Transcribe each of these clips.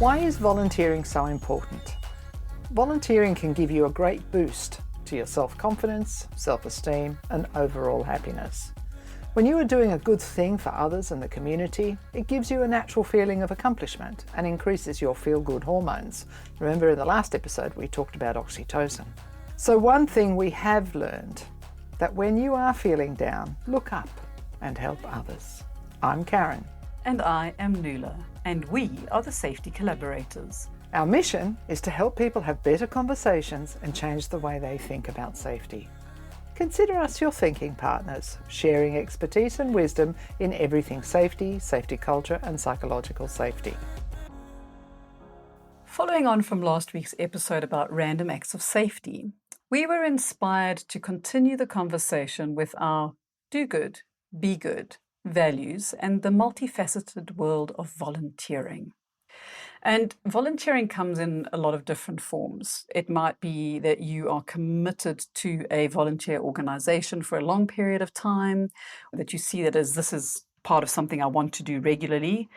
Why is volunteering so important? Volunteering can give you a great boost to your self-confidence, self-esteem, and overall happiness. When you are doing a good thing for others and the community, it gives you a natural feeling of accomplishment and increases your feel-good hormones. Remember in the last episode we talked about oxytocin. So one thing we have learned, that when you are feeling down, look up and help others. I'm Karen. And I am Nuala, and we are the Safety Collaborators. Our mission is to help people have better conversations and change the way they think about safety. Consider us your thinking partners, sharing expertise and wisdom in everything safety, safety culture, and psychological safety. Following on from last week's episode about random acts of safety, we were inspired to continue the conversation with our do good, be good values and the multifaceted world of volunteering. And volunteering comes in a lot of different forms. It might be that you are committed to a volunteer organization for a long period of time, that you see that as this is part of something I want to do regularly.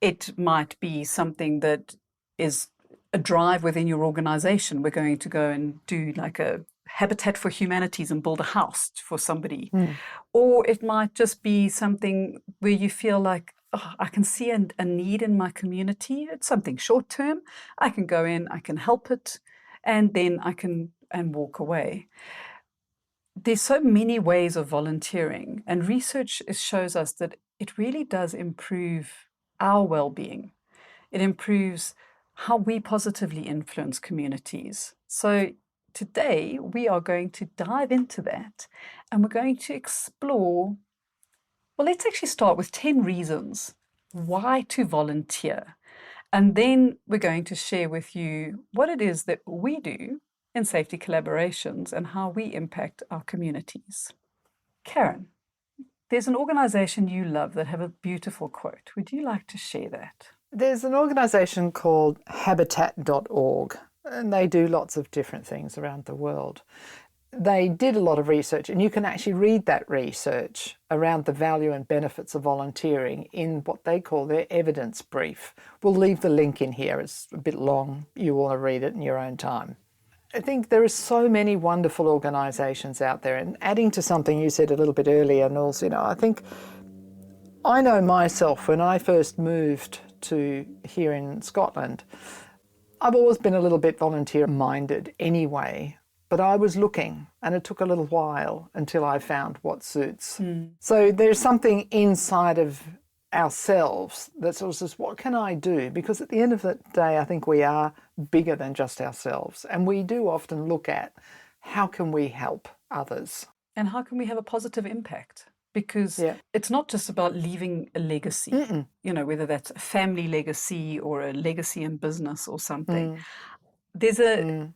It might be something that is a drive within your organization. We're going to go and do like a Habitat for Humanities and build a house for somebody. Or it might just be something where you feel like, I can see a need in my community. It's something short term. I can go in, I can help it, and then I can walk away. There's so many ways of volunteering, and research shows us that it really does improve our well-being. It improves how we positively influence communities. So today we are going to dive into that, and we're going to explore. Well, let's actually start with 10 reasons why to volunteer. And then we're going to share with you what it is that we do in safety collaborations and how we impact our communities. Karen, there's an organization you love that have a beautiful quote. Would you like to share that? There's an organization called habitat.org, and they do lots of different things around the world. They did a lot of research, and you can actually read that research around the value and benefits of volunteering in what they call their evidence brief. We'll leave the link in here. It's a bit long. You want to read it in your own time. I think there are so many wonderful organisations out there, and adding to something you said a little bit earlier, Knowles, I think I know myself when I first moved to here in Scotland, I've always been a little bit volunteer-minded anyway. But I was looking, and it took a little while until I found what suits. So there's something inside of ourselves that sort of says, what can I do? Because at the end of the day, I think we are bigger than just ourselves. And we do often look at how can we help others? And how can we have a positive impact? Because it's not just about leaving a legacy, whether that's a family legacy or a legacy in business or something. There's an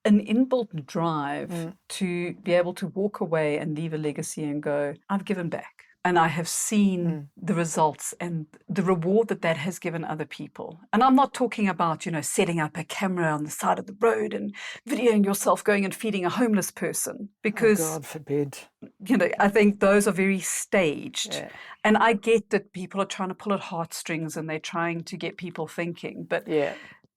inbuilt drive to be able to walk away and leave a legacy and go, I've given back. And I have seen the results and the reward that has given other people. And I'm not talking about, setting up a camera on the side of the road and videoing yourself going and feeding a homeless person. Because, God forbid. I think those are very staged. Yeah. And I get that people are trying to pull at heartstrings and they're trying to get people thinking. But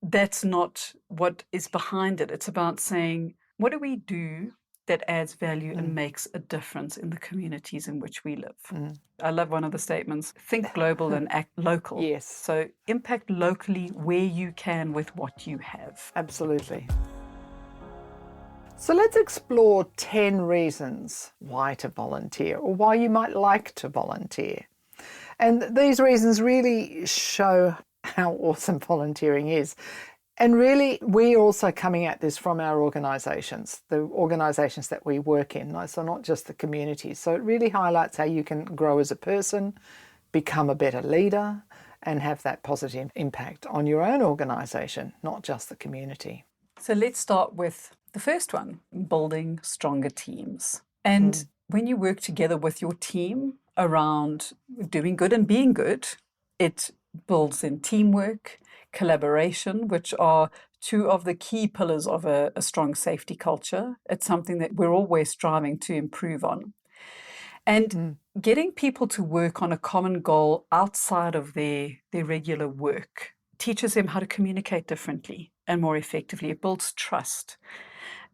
that's not what is behind it. It's about saying, what do we do that adds value and makes a difference in the communities in which we live? I love one of the statements, think global and act local. Yes. So impact locally where you can with what you have. Absolutely. So let's explore 10 reasons why to volunteer or why you might like to volunteer. And these reasons really show how awesome volunteering is. And really, we're also coming at this from our organisations, the organisations that we work in, so not just the communities. So it really highlights how you can grow as a person, become a better leader, and have that positive impact on your own organisation, not just the community. So let's start with the first one, building stronger teams. And when you work together with your team around doing good and being good, it builds in teamwork, collaboration, which are two of the key pillars of a strong safety culture. It's something that we're always striving to improve on. And getting people to work on a common goal outside of their regular work teaches them how to communicate differently and more effectively. It builds trust.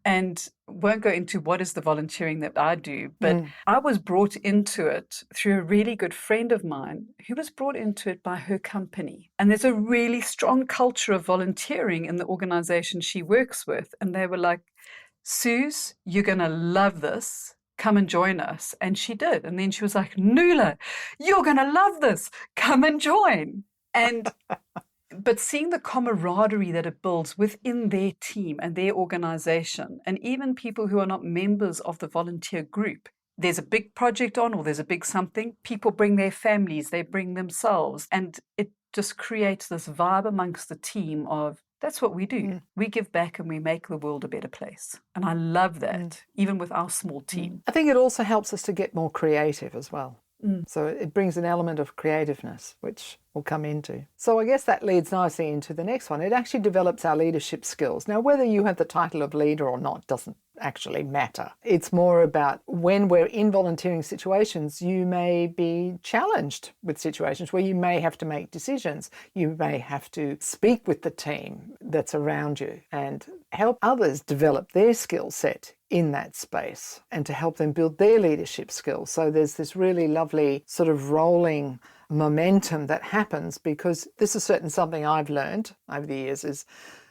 And won't go into what is the volunteering that I do, but I was brought into it through a really good friend of mine who was brought into it by her company. And there's a really strong culture of volunteering in the organization she works with. And they were like, Suze, you're going to love this. Come and join us. And she did. And then she was like, Nuala, you're going to love this. Come and join. And but seeing the camaraderie that it builds within their team and their organization, and even people who are not members of the volunteer group, there's a big project on or there's a big something, people bring their families, they bring themselves, and it just creates this vibe amongst the team of, that's what we do. We give back and we make the world a better place. And I love that, even with our small team. I think it also helps us to get more creative as well. So it brings an element of creativeness, which we'll come into. So I guess that leads nicely into the next one. It actually develops our leadership skills. Now, whether you have the title of leader or not doesn't actually matter. It's more about when we're in volunteering situations, you may be challenged with situations where you may have to make decisions. You may have to speak with the team that's around you and help others develop their skill set in that space and to help them build their leadership skills. So there's this really lovely sort of rolling momentum that happens, because this is certainly something I've learned over the years, is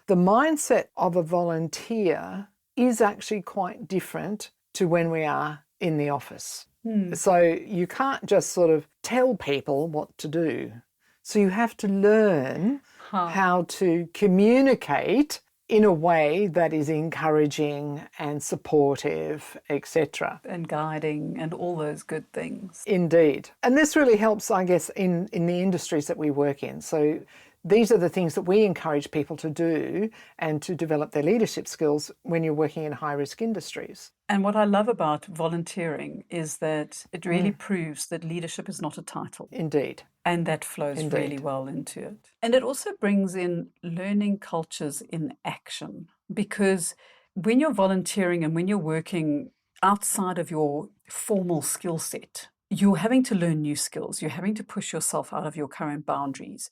the mindset of a volunteer is actually quite different to when we are in the office. So you can't just sort of tell people what to do. So you have to learn how to communicate in a way that is encouraging and supportive, etc. And guiding and all those good things. Indeed. And this really helps, I guess, in the industries that we work in. So these are the things that we encourage people to do and to develop their leadership skills when you're working in high-risk industries. And what I love about volunteering is that it really proves that leadership is not a title. Indeed. And that flows really well into it. And it also brings in learning cultures in action, because when you're volunteering and when you're working outside of your formal skill set, you're having to learn new skills. You're having to push yourself out of your current boundaries.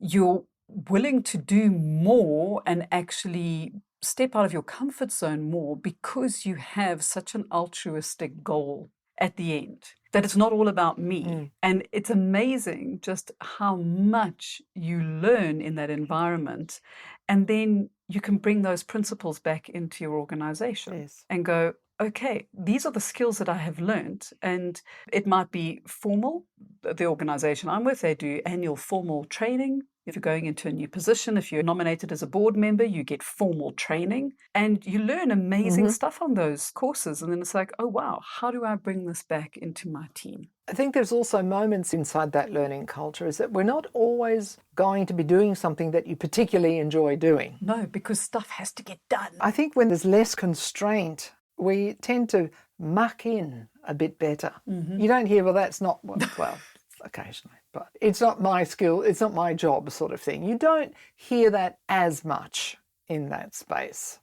You're willing to do more and actually step out of your comfort zone more because you have such an altruistic goal at the end, that it's not all about me. And it's amazing just how much you learn in that environment. And then you can bring those principles back into your organization and go, okay, these are the skills that I have learned. And it might be formal. The organization I'm with, they do annual formal training. If you're going into a new position, if you're nominated as a board member, you get formal training and you learn amazing stuff on those courses. And then it's like, oh, wow, how do I bring this back into my team? I think there's also moments inside that learning culture is that we're not always going to be doing something that you particularly enjoy doing. No, because stuff has to get done. I think when there's less constraint, we tend to muck in a bit better. You don't hear, well, that's not, well, occasionally, but it's not my skill, it's not my job sort of thing. You don't hear that as much in that space,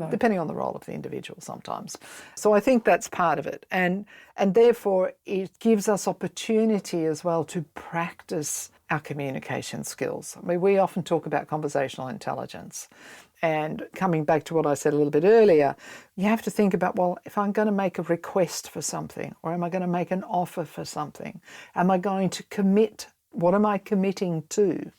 depending on the role of the individual sometimes. So I think that's part of it. And therefore it gives us opportunity as well to practice our communication skills. I mean, we often talk about conversational intelligence. And coming back to what I said a little bit earlier, you have to think about, well, if I'm going to make a request for something, or am I going to make an offer for something? Am I going to commit? What am I committing to?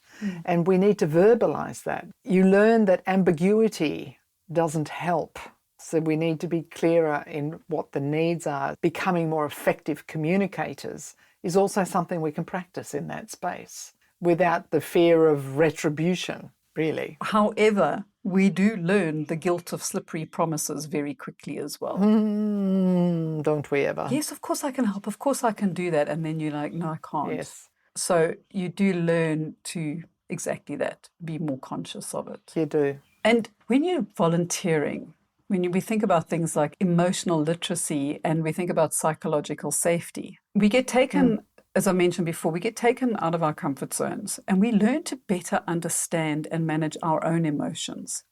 And we need to verbalize that. You learn that ambiguity doesn't help. So we need to be clearer in what the needs are. Becoming more effective communicators is also something we can practice in that space without the fear of retribution, really. However, we do learn the guilt of slippery promises very quickly as well. Don't we ever? Yes, of course I can help. Of course I can do that. And then you're like, no, I can't. Yes. So you do learn to exactly that, be more conscious of it. You do. And when you're volunteering, we think about things like emotional literacy and we think about psychological safety, we get taken, as I mentioned before, we get taken out of our comfort zones and we learn to better understand and manage our own emotions.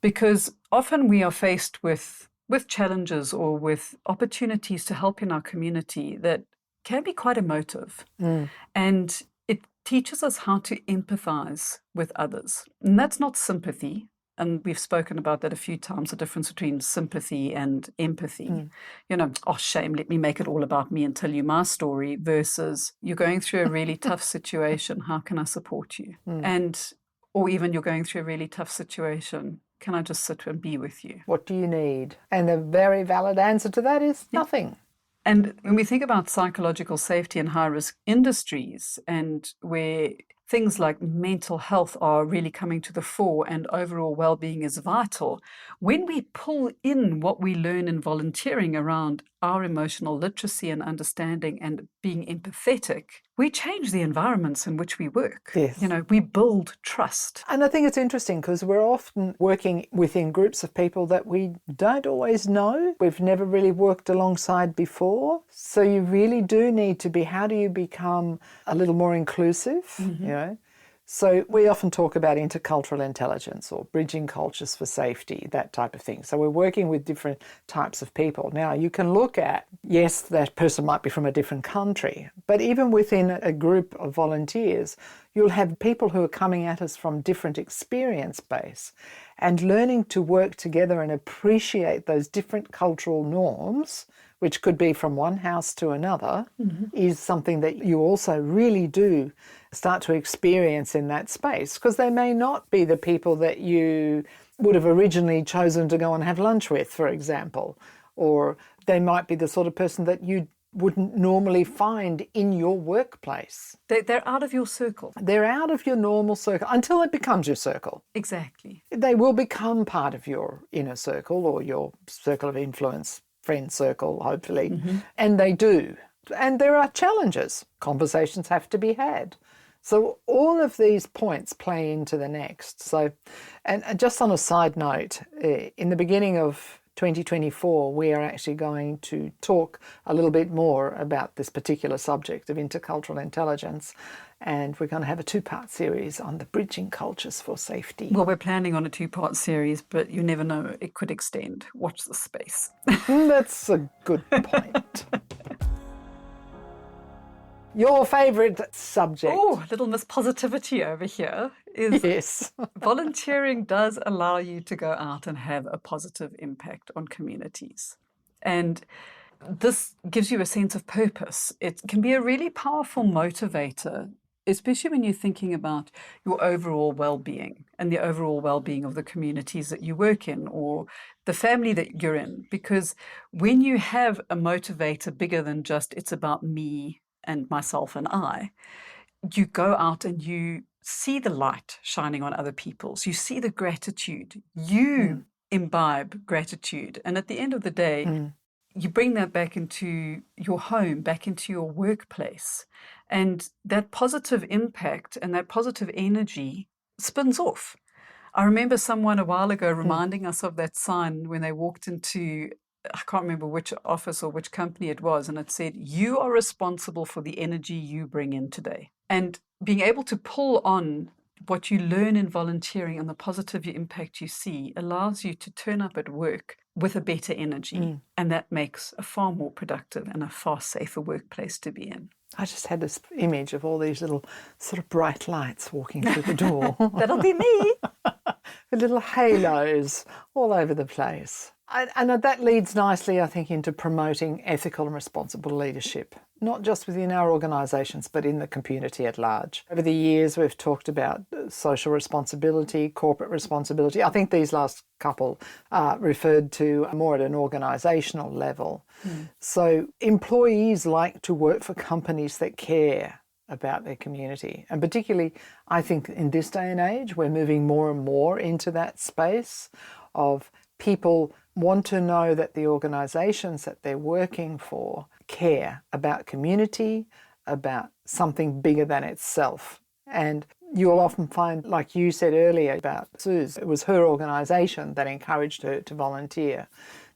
Because often we are faced with challenges or with opportunities to help in our community that can be quite emotive. And it teaches us how to empathize with others. And that's not sympathy. And we've spoken about that a few times, the difference between sympathy and empathy. Oh, shame, let me make it all about me and tell you my story, versus you're going through a really tough situation. How can I support you? Or even you're going through a really tough situation. Can I just sit and be with you? What do you need? And the very valid answer to that is nothing. And when we think about psychological safety in high-risk industries, and where things like mental health are really coming to the fore and overall well-being is vital, when we pull in what we learn in volunteering around our emotional literacy and understanding and being empathetic, we change the environments in which we work. Yes. We build trust. And I think it's interesting because we're often working within groups of people that we don't always know. We've never really worked alongside before. So you really do need to be, how do you become a little more inclusive, So we often talk about intercultural intelligence or bridging cultures for safety, that type of thing. So we're working with different types of people. Now, you can look at, yes, that person might be from a different country, but even within a group of volunteers, you'll have people who are coming at us from different experience base, and learning to work together and appreciate those different cultural norms, which could be from one house to another, is something that you also really do start to experience in that space, because they may not be the people that you would have originally chosen to go and have lunch with, for example, or they might be the sort of person that you wouldn't normally find in your workplace. They're out of your circle. They're out of your normal circle until it becomes your circle. Exactly. They will become part of your inner circle or your circle of influence, friend circle, hopefully, and they do. And there are challenges. Conversations have to be had. So all of these points play into the next. So, and just on a side note, in the beginning of 2024, we are actually going to talk a little bit more about this particular subject of intercultural intelligence. And we're going to have a 2-part series on the bridging cultures for safety. Well, we're planning on a 2-part series, but you never know, it could extend. Watch the space. That's a good point. Your favourite subject? Oh, little Miss Positivity over here is yes. Volunteering does allow you to go out and have a positive impact on communities. And this gives you a sense of purpose. It can be a really powerful motivator, especially when you're thinking about your overall well-being and the overall well-being of the communities that you work in or the family that you're in. Because when you have a motivator bigger than just it's about me and myself and I, you go out and you see the light shining on other people's. You see the gratitude. You imbibe gratitude. And at the end of the day, you bring that back into your home, back into your workplace. And that positive impact and that positive energy spins off. I remember someone a while ago reminding us of that sign when they walked into, I can't remember which office or which company it was, and it said, you are responsible for the energy you bring in today. And being able to pull on what you learn in volunteering and the positive impact you see allows you to turn up at work with a better energy. And that makes a far more productive and a far safer workplace to be in. I just had this image of all these little sort of bright lights walking through the door. That'll be me. With little halos all over the place. And that leads nicely, I think, into promoting ethical and responsible leadership, not just within our organisations, but in the community at large. Over the years, we've talked about social responsibility, corporate responsibility. I think these last couple referred to more at an organisational level. So employees like to work for companies that care about their community. And particularly, I think in this day and age, we're moving more and more into that space of people want to know that the organisations that they're working for care about community, about something bigger than itself. And you'll often find, like you said earlier about Suze, it was her organisation that encouraged her to volunteer.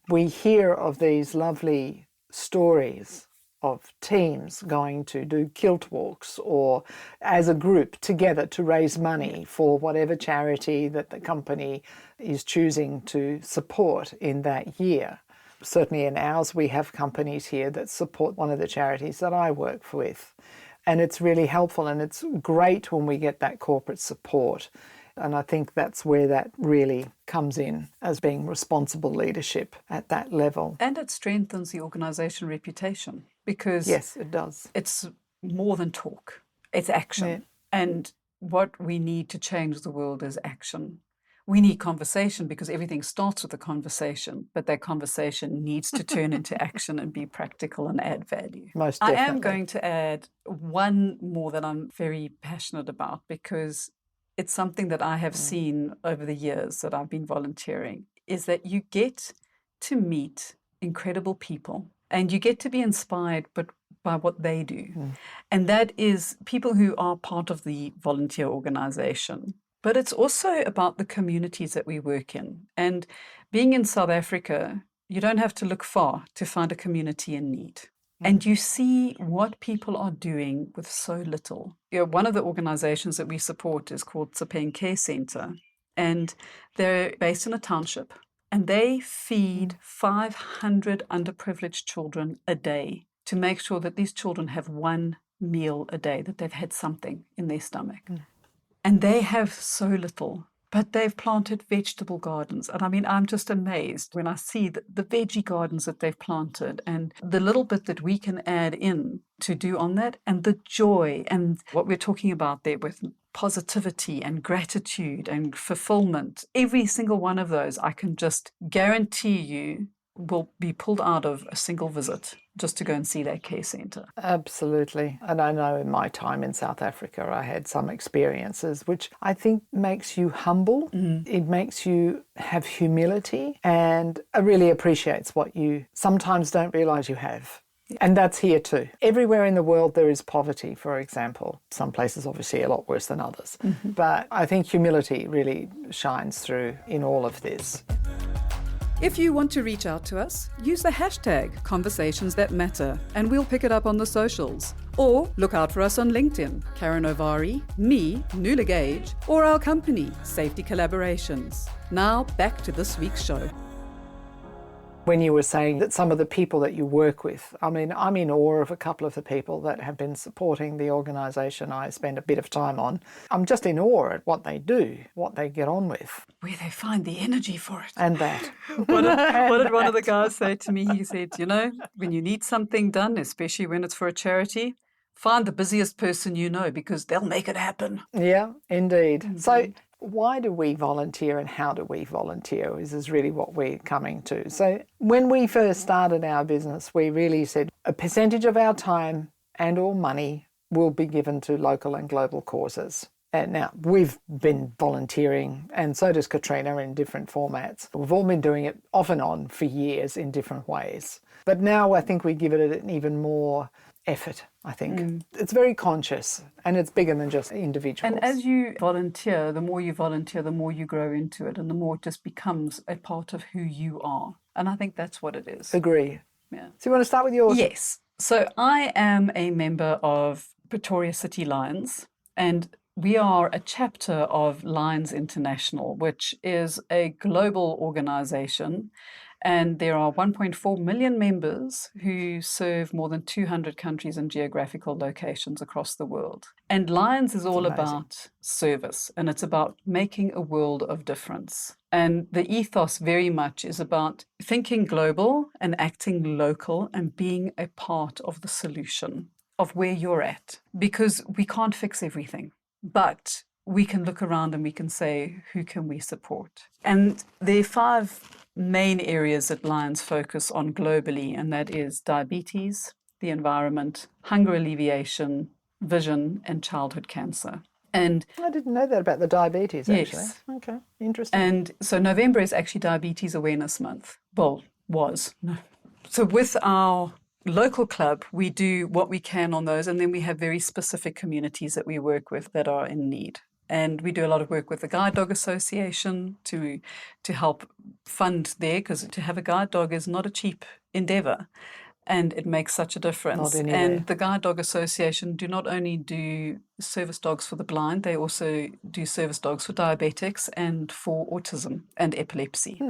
We hear of these lovely stories of teams going to do kilt walks or as a group together to raise money for whatever charity that the company is choosing to support in that year. Certainly in ours, we have companies here that support one of the charities that I work with. And it's really helpful, and it's great when we get that corporate support. And I think that's where that really comes in, as being responsible leadership at that level. And it strengthens the organisation reputation, because yes, it does. It's more than talk, it's action. Yeah. And what we need to change the world is action. We need conversation, because everything starts with a conversation, but that conversation needs to turn into action and be practical and add value. Most I definitely. am going to add one more that I'm very passionate about, because it's something that I have seen over the years that I've been volunteering, is that you get to meet incredible people and you get to be inspired by what they do. And that is people who are part of the volunteer organization. But it's also about the communities that we work in. And being in South Africa, you don't have to look far to find a community in need. And you see what people are doing with so little. One of the organizations that we support is called Tsepeng Care Center, and they're based in a township, and they feed 500 underprivileged children a day to make sure that these children have one meal a day, that they've had something in their stomach. And they have so little, but they've planted vegetable gardens. And I mean, I'm just amazed when I see the veggie gardens that they've planted and the little bit that we can add in to do on that, and the joy and what we're talking about there with positivity and gratitude and fulfillment. Every single one of those, I can just guarantee you, will be pulled out of a single visit just to go and see that care centre. Absolutely. And I know in my time in South Africa, I had some experiences which I think makes you humble. It makes you have humility and really appreciates what you sometimes don't realise you have. And that's here too. Everywhere in the world there is poverty, for example. Some places obviously a lot worse than others. But I think humility really shines through in all of this. If you want to reach out to us, use the hashtag Conversations That Matter, and we'll pick it up on the socials. Or look out for us on LinkedIn, Karen Ovari, me, Nuala Gage, or our company, Safety Collaborations. Now back to this week's show. When you were saying that some of the people that you work with, I mean, I'm in awe of a couple of the people that have been supporting the organisation I spend a bit of time on. I'm just in awe at what they do, what they get on with. Where they find the energy for it. And that. What did one of the guys say to me? He said, when you need something done, especially when it's for a charity, find the busiest person you know, because they'll make it happen. Yeah, indeed. So why do we volunteer and how do we volunteer is really what we're coming to. So when we first started our business, we really said a percentage of our time and or money will be given to local and global causes. And now we've been volunteering, and so does Katrina, in different formats. We've all been doing it off and on for years in different ways. But now I think we give it an even more effort, I think. It's very conscious, and it's bigger than just individuals. And as you volunteer, the more you grow into it, and the more it just becomes a part of who you are. And I think that's what it is. Agree. Yeah. So you want to start with yours? Yes. So I am a member of Pretoria City Lions, and we are a chapter of Lions International, which is a global organization. And there are 1.4 million members who serve more than 200 countries and geographical locations across the world. And Lions is all about service, and it's about making a world of difference. And the ethos very much is about thinking global and acting local and being a part of the solution of where you're at. Because we can't fix everything, but we can look around and we can say, who can we support? And there are 5 main areas that Lions focus on globally, and that is diabetes, the environment, hunger alleviation, vision, and childhood cancer. And I didn't know that about the diabetes, actually. Yes. Okay, interesting. And so November is actually Diabetes Awareness Month. Well, was. No. So with our local club, we do what we can on those, and then we have very specific communities that we work with that are in need. And we do a lot of work with the Guide Dog Association to help fund there, because to have a guide dog is not a cheap endeavour, and it makes such a difference. Not anywhere. And the Guide Dog Association do not only do service dogs for the blind, they also do service dogs for diabetics and for autism and epilepsy.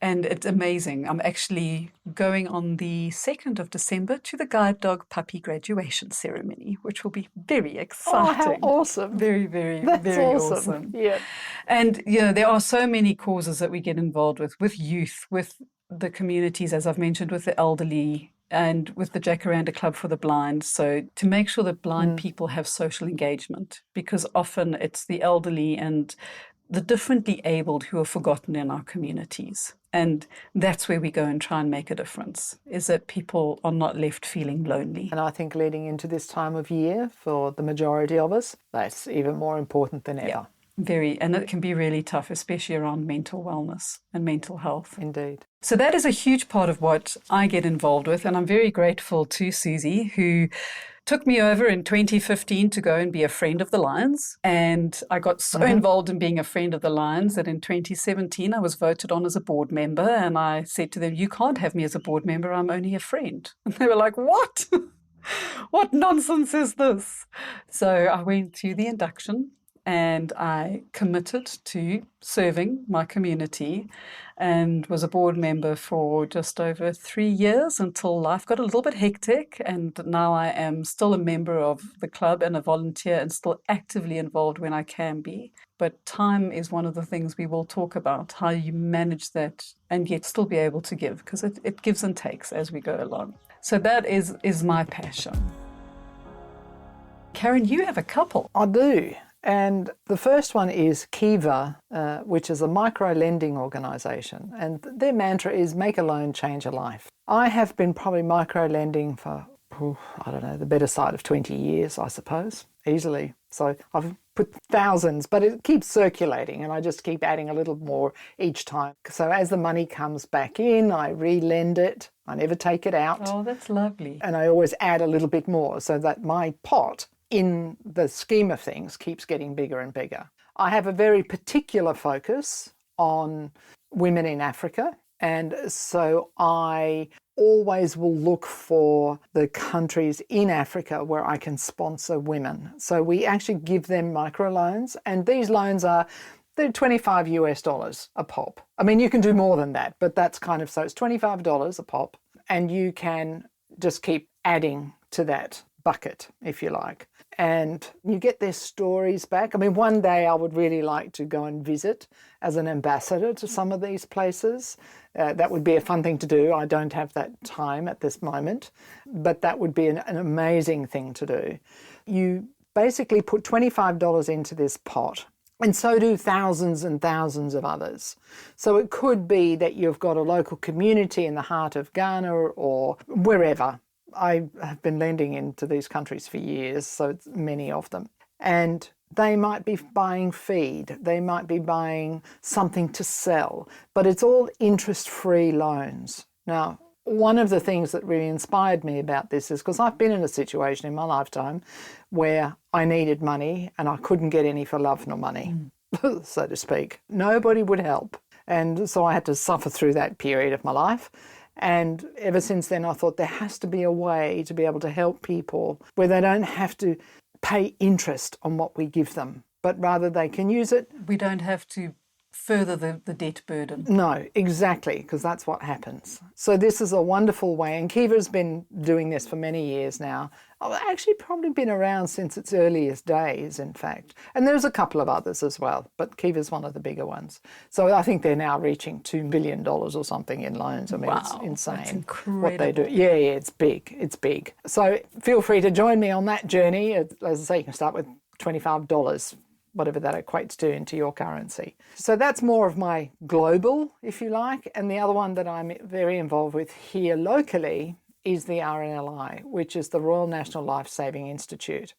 And it's amazing. I'm actually going on the 2nd of December to the guide dog puppy graduation ceremony, which will be very exciting. Oh, how awesome. Very, very, That's very awesome. Yeah. And, there are so many causes that we get involved with youth, with the communities, as I've mentioned, with the elderly, and with the Jacaranda Club for the Blind. So to make sure that blind people have social engagement, because often it's the elderly and the differently abled who are forgotten in our communities. And that's where we go and try and make a difference, is that people are not left feeling lonely. And I think leading into this time of year, for the majority of us, that's even more important than ever. Yeah, very. And it can be really tough, especially around mental wellness and mental health. Indeed. So that is a huge part of what I get involved with. And I'm very grateful to Susie, who took me over in 2015 to go and be a friend of the Lions. And I got so involved in being a friend of the Lions that in 2017 I was voted on as a board member. And I said to them, "You can't have me as a board member, I'm only a friend." And they were like, "What? What nonsense is this?" So I went through the induction and I committed to serving my community and was a board member for just over 3 years until life got a little bit hectic. And now I am still a member of the club and a volunteer and still actively involved when I can be. But time is one of the things we will talk about, how you manage that and yet still be able to give, because it gives and takes as we go along. So that is my passion. Karen, you have a couple. I do. And the first one is Kiva, which is a micro-lending organisation. And their mantra is make a loan, change a life. I have been probably micro-lending for, I don't know, the better side of 20 years, I suppose, easily. So I've put thousands, but it keeps circulating and I just keep adding a little more each time. So as the money comes back in, I re-lend it. I never take it out. Oh, that's lovely. And I always add a little bit more so that my pot, in the scheme of things, keeps getting bigger and bigger. I have a very particular focus on women in Africa, and so I always will look for the countries in Africa where I can sponsor women. So we actually give them microloans, and these loans they're $25 a pop. I mean, you can do more than that, but that's kind of, so it's $25 a pop, and you can just keep adding to that bucket, if you like. And you get their stories back. I mean, one day I would really like to go and visit as an ambassador to some of these places. That would be a fun thing to do. I don't have that time at this moment, but that would be an amazing thing to do. You basically put $25 into this pot, and so do thousands and thousands of others. So it could be that you've got a local community in the heart of Ghana or wherever. I have been lending into these countries for years, so it's many of them. And they might be buying feed, they might be buying something to sell, but it's all interest-free loans. Now, one of the things that really inspired me about this is because I've been in a situation in my lifetime where I needed money and I couldn't get any for love nor money, so to speak. Nobody would help. And so I had to suffer through that period of my life. And ever since then, I thought there has to be a way to be able to help people where they don't have to pay interest on what we give them, but rather they can use it. We don't have to further the debt burden. No, exactly, because that's what happens. So this is a wonderful way, and Kiva's been doing this for many years now. I've actually probably been around since its earliest days, in fact. And there's a couple of others as well, but Kiva's one of the bigger ones. So I think they're now reaching $2 billion or something in loans. I mean, wow, it's insane. That's incredible. What they do. Yeah, it's big. It's big. So feel free to join me on that journey. As I say, you can start with $25, whatever that equates to into your currency. So that's more of my global, if you like. And the other one that I'm very involved with here locally is the RNLI, which is the Royal National Life Saving Institute.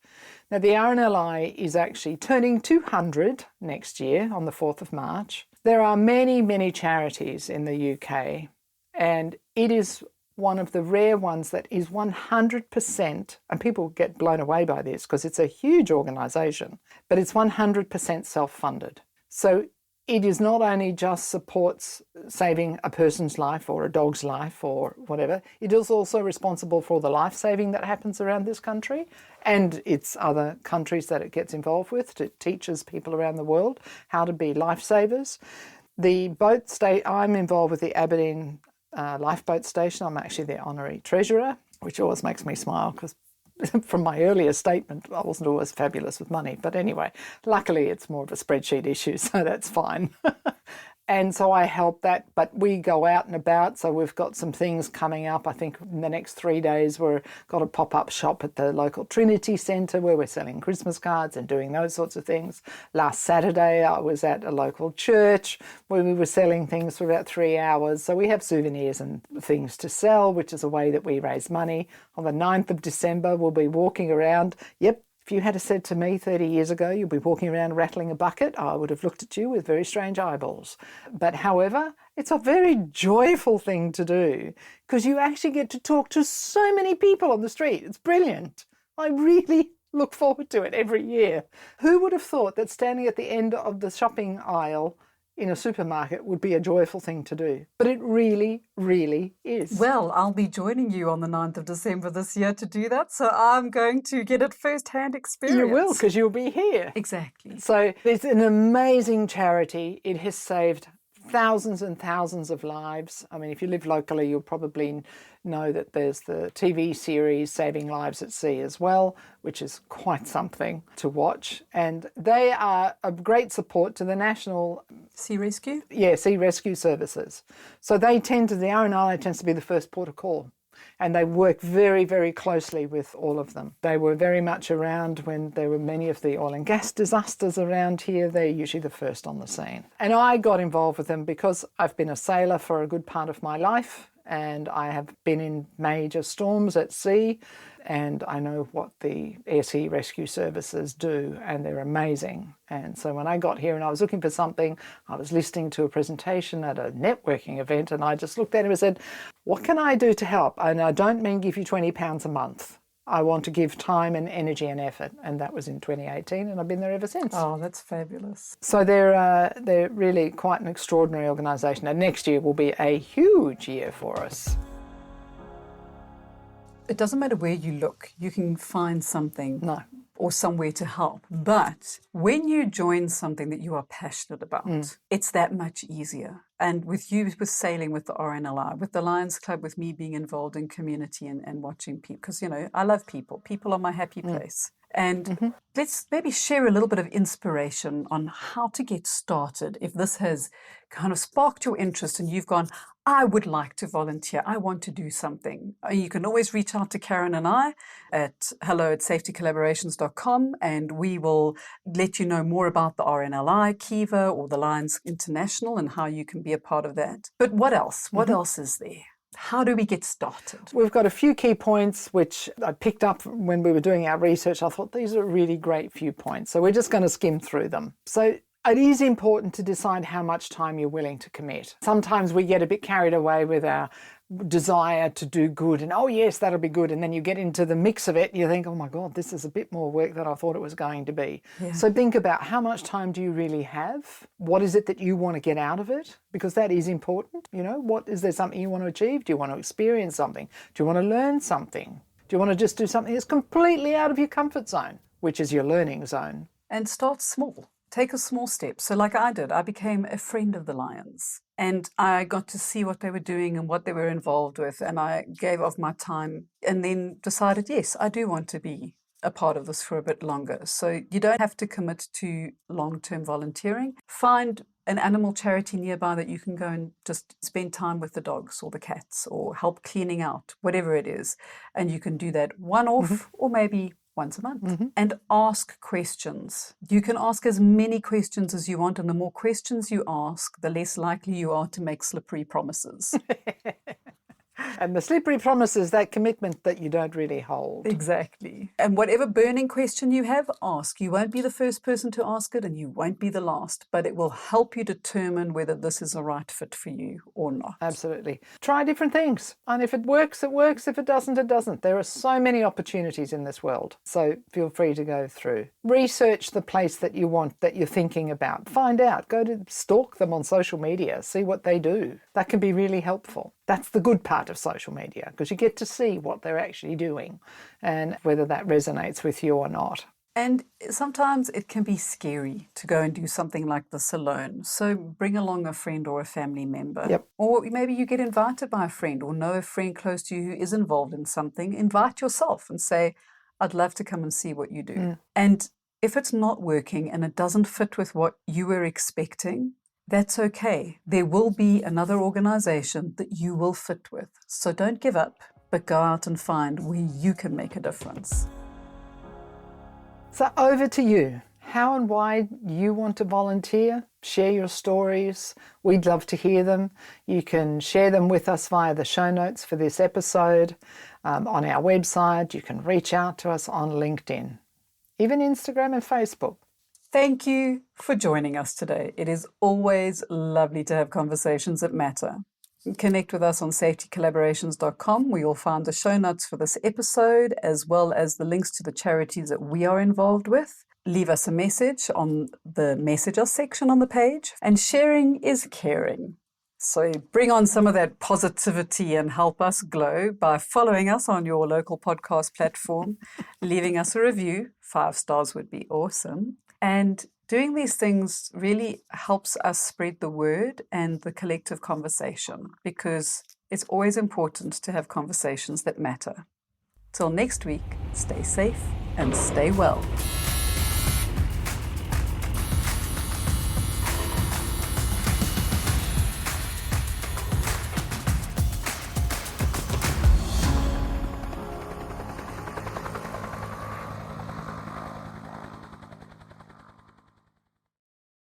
Now, the RNLI is actually turning 200 next year on the 4th of March. There are many, many charities in the UK, and it is one of the rare ones that is 100%, and people get blown away by this because it's a huge organisation, but it's 100% self-funded. So it is not only just supports saving a person's life or a dog's life or whatever, it is also responsible for the life saving that happens around this country and its other countries that it gets involved with. It teaches people around the world how to be lifesavers. The boat I'm involved with the Aberdeen lifeboat station. I'm actually their honorary treasurer, which always makes me smile because from my earlier statement, I wasn't always fabulous with money. But anyway, luckily it's more of a spreadsheet issue, so that's fine. And so I help that, but we go out and about. So we've got some things coming up. I think in the next 3 days, we've got a pop-up shop at the local Trinity Centre where we're selling Christmas cards and doing those sorts of things. Last Saturday, I was at a local church where we were selling things for about 3 hours. So we have souvenirs and things to sell, which is a way that we raise money. On the 9th of December, we'll be walking around. Yep. If you had said to me 30 years ago, you'll be walking around rattling a bucket, I would have looked at you with very strange eyeballs. But however, it's a very joyful thing to do because you actually get to talk to so many people on the street. It's brilliant. I really look forward to it every year. Who would have thought that standing at the end of the shopping aisle in a supermarket would be a joyful thing to do? But it really, really is. Well, I'll be joining you on the 9th of December this year to do that, so I'm going to get it first-hand experience. You will, because you'll be here. Exactly. So it's an amazing charity. It has saved thousands and thousands of lives. I mean, if you live locally, you'll probably know that there's the TV series Saving Lives at Sea as well, which is quite something to watch. And they are a great support to the National Sea Rescue? Yeah, Sea Rescue Services. So they tend to, the RNLI tends to be the first port of call. And they work very, very closely with all of them. They were very much around when there were many of the oil and gas disasters around here. They're usually the first on the scene. And I got involved with them because I've been a sailor for a good part of my life, and I have been in major storms at sea, and I know what the Air Sea Rescue Services do, and they're amazing. And so when I got here and I was looking for something, I was listening to a presentation at a networking event, and I just looked at him and said, what can I do to help? And I don't mean give you £20 a month. I want to give time and energy and effort. And that was in 2018, and I've been there ever since. Oh, that's fabulous. So they're really quite an extraordinary organisation. And next year will be a huge year for us. It doesn't matter where you look, you can find something or somewhere to help. But when you join something that you are passionate about, it's that much easier. And with you, with sailing with the RNLI, with the Lions Club, with me being involved in community and watching people, because, you know, I love people. People are my happy place. And let's maybe share a little bit of inspiration on how to get started. If this has kind of sparked your interest and you've gone, I would like to volunteer, I want to do something. You can always reach out to Karen and I at hello@safetycollaborations.com, and we will let you know more about the RNLI, Kiva, or the Lions International and how you can be a part of that. But what else? What else is there? How do we get started? We've got a few key points which I picked up when we were doing our research. I thought these are really great few points. So we're just going to skim through them. So it is important to decide how much time you're willing to commit. Sometimes we get a bit carried away with our desire to do good and, oh yes, that'll be good. And then you get into the mix of it and you think, oh my God, this is a bit more work than I thought it was going to be. Yeah. So think about how much time do you really have? What is it that you want to get out of it? Because that is important. You know, what is there something you want to achieve? Do you want to experience something? Do you want to learn something? Do you want to just do something that's completely out of your comfort zone, which is your learning zone? And start small. Take a small step. So like I did, I became a friend of the Lions and I got to see what they were doing and what they were involved with. And I gave of my time and then decided, yes, I do want to be a part of this for a bit longer. So you don't have to commit to long-term volunteering. Find an animal charity nearby that you can go and just spend time with the dogs or the cats or help cleaning out, whatever it is. And you can do that one-off or maybe once a month, and ask questions. You can ask as many questions as you want, and the more questions you ask, the less likely you are to make slippery promises. And the slippery promise is that commitment that you don't really hold. Exactly. And whatever burning question you have, ask. You won't be the first person to ask it and you won't be the last, but it will help you determine whether this is a right fit for you or not. Absolutely. Try different things. And if it works, it works. If it doesn't, it doesn't. There are so many opportunities in this world. So feel free to go through. Research the place that you want, that you're thinking about. Find out. Go to stalk them on social media. See what they do. That can be really helpful. That's the good part of social media, because you get to see what they're actually doing and whether that resonates with you or not. And sometimes it can be scary to go and do something like this alone. So bring along a friend or a family member. Yep. Or maybe you get invited by a friend or know a friend close to you who is involved in something. Invite yourself and say, I'd love to come and see what you do. And if it's not working and it doesn't fit with what you were expecting, that's okay. There will be another organization that you will fit with. So don't give up, but go out and find where you can make a difference. So over to you. How and why you want to volunteer? Share your stories. We'd love to hear them. You can share them with us via the show notes for this episode, on our website. You can reach out to us on LinkedIn, even Instagram and Facebook. Thank you for joining us today. It is always lovely to have conversations that matter. Connect with us on safetycollaborations.com, where you'll find the show notes for this episode, as well as the links to the charities that we are involved with. Leave us a message on the Message Us section on the page. And sharing is caring. So bring on some of that positivity and help us glow by following us on your local podcast platform, leaving us a review. 5 stars would be awesome. And doing these things really helps us spread the word and the collective conversation, because it's always important to have conversations that matter. Till next week, stay safe and stay well.